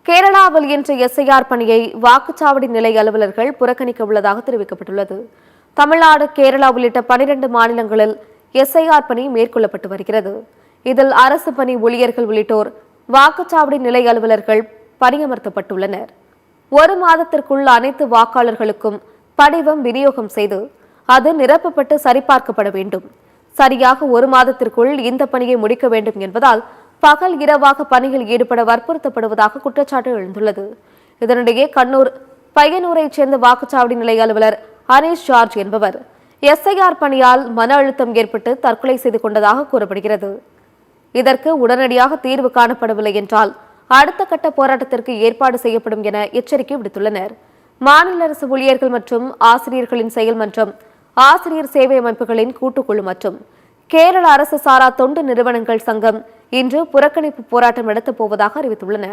கேரளாவில் இன்று எஸ்ஐஆர் பணியை வாக்குச்சாவடி நிலை அலுவலர்கள் புறக்கணிக்க உள்ளதாக தெரிவிக்கப்பட்டுள்ளது. தமிழ்நாடு, கேரளா உள்ளிட்ட 12 மாநிலங்களில் எஸ்ஐஆர் பணி மேற்கொள்ளப்பட்டு வருகிறது. இதில் அரசு பணி ஊழியர்கள் உள்ளிட்டோர் வாக்குச்சாவடி நிலை அலுவலர்கள் பணியமர்த்தப்பட்டுள்ளனர். 1 மாதத்திற்குள் அனைத்து வாக்காளர்களுக்கும் படிவம் விநியோகம் செய்து அது நிரப்பப்பட்டு சரிபார்க்கப்பட வேண்டும். சரியாக 1 மாதத்திற்குள் இந்த பணியை முடிக்க வேண்டும் என்பதால் பகல் இரவாக பணியில் ஈடுபட வற்புறுத்தப்படுவதாக குற்றச்சாட்டு எழுந்துள்ளது. இதனிடையே கண்ணூர் பையனூரைச் சேர்ந்த வாக்குச்சாவடி நிலை அலுவலர் அனீஷ் ஜார்ஜ் என்பவர் எஸ்ஐஆர் பணியால் மன அழுத்தம் ஏற்பட்டு தற்கொலை செய்து கொண்டதாக கூறப்படுகிறது. இதற்கு உடனடியாக தீர்வு காணப்படவில்லை என்றால் அடுத்த கட்ட போராட்டத்திற்கு ஏற்பாடு செய்யப்படும் என எச்சரிக்கை விடுத்துள்ளனர். மாநில அரசு ஊழியர்கள் மற்றும் ஆசிரியர்களின் செயல் மன்றம், ஆசிரியர் சேவை அமைப்புகளின் கூட்டுக்குழு மற்றும் கேரள அரசு சாரா தொண்டு நிறுவனங்கள் சங்கம் இன்று புறக்கணிப்பு போராட்டம் நடத்தப் போவதாக அறிவித்துள்ளன.